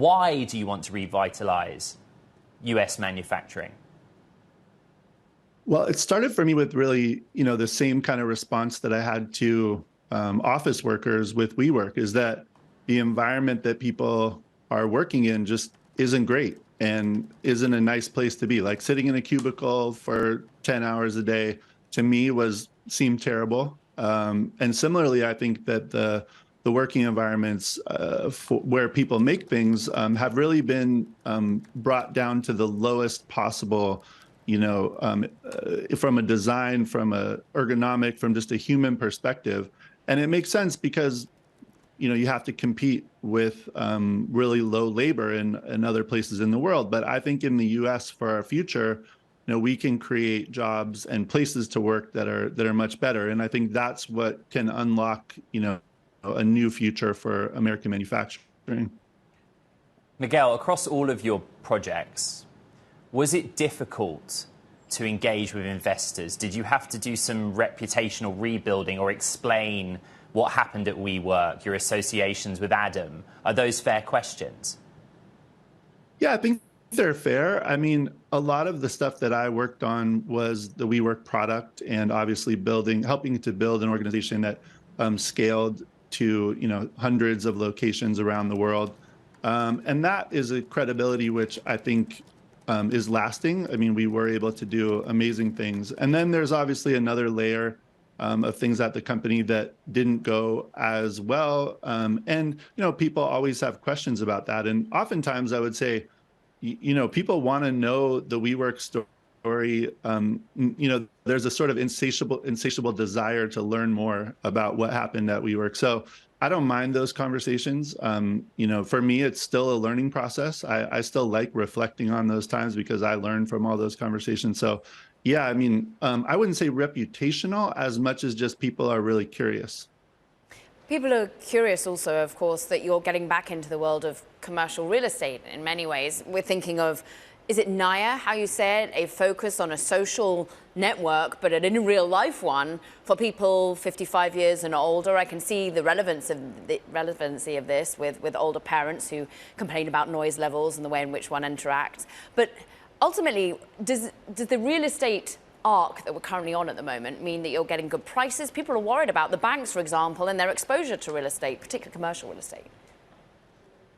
Why do you want to revitalize US manufacturing? Well, it started for me with really, the same kind of response that I had to office workers with WeWork, is that the environment that people are working in just isn't great and isn't a nice place to be. Like sitting in a cubicle for 10 hours a day, to me, seemed terrible. And similarly, I think that the working environments where people make things have really been brought down to the lowest possible, from a design, from a ergonomic, from just a human perspective. And it makes sense because, you have to compete with really low labor in other places in the world. But I think in the US, for our future, we can create jobs and places to work that are much better. And I think that's what can unlock, a new future for American manufacturing. Miguel, across all of your projects, was it difficult to engage with investors? Did you have to do some reputational rebuilding or explain what happened at WeWork, your associations with Adam? Are those fair questions? Yeah, I think they're fair. I mean, a lot of the stuff that I worked on was the WeWork product, and obviously helping to build an organization that scaled to hundreds of locations around the world. And that is a credibility which I think is lasting. I mean, we were able to do amazing things. And then there's obviously another layer of things at the company that didn't go as well. And, people always have questions about that. And oftentimes I would say, people want to know the WeWork story. There's a sort of insatiable desire to learn more about what happened at WeWork. So I don't mind those conversations. For me, it's still a learning process. I still like reflecting on those times because I learned from all those conversations. So yeah, I mean, I wouldn't say reputational as much as just people are really curious. People are curious also, of course, that you're getting back into the world of commercial real estate in many ways. We're thinking of, is it Naya, how you said, a focus on a social network, but an in real life one for people 55 years and older? I can see the relevancy of this with older parents who complain about noise levels and the way in which one interacts. But ultimately, does the real estate arc that we're currently on at the moment mean that you're getting good prices? People are worried about the banks, for example, and their exposure to real estate, particularly commercial real estate.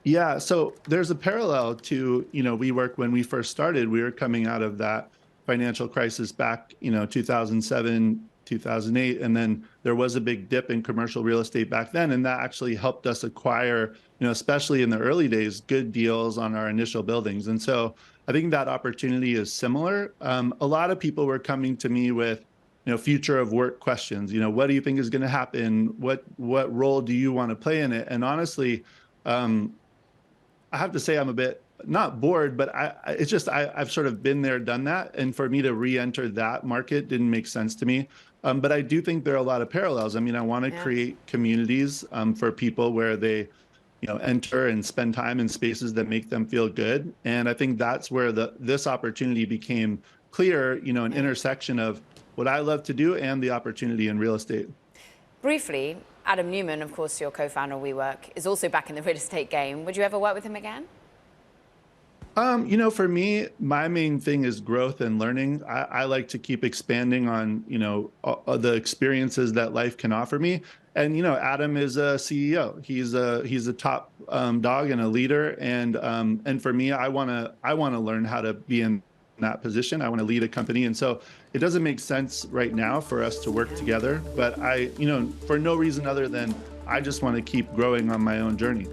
Yeah, so there's a parallel to, WeWork. When we first started, we were coming out of that financial crisis back, 2007, 2008, and then there was a big dip in commercial real estate back then, and that actually helped us acquire, especially in the early days, good deals on our initial buildings. And so I think that opportunity is similar. A lot of people were coming to me with, future of work questions. What do you think is going to happen? What role do you want to play in it? And honestly, I have to say I'm a bit not bored, but I've sort of been there, done that. And for me to re-enter that market didn't make sense to me. But I do think there are a lot of parallels. I mean, I want to create communities for people where they, enter and spend time in spaces that make them feel good. And I think that's where this opportunity became clear, an intersection of what I love to do and the opportunity in real estate. Briefly, Adam Neumann, of course, your co-founder of WeWork, is also back in the real estate game. Would you ever work with him again? For me, my main thing is growth and learning. I like to keep expanding on, the experiences that life can offer me. And, Adam is a CEO. He's a top dog and a leader. And for me, I want to learn how to be in that position. I want to lead a company. And so it doesn't make sense right now for us to work together. But for no reason other than I just want to keep growing on my own journey.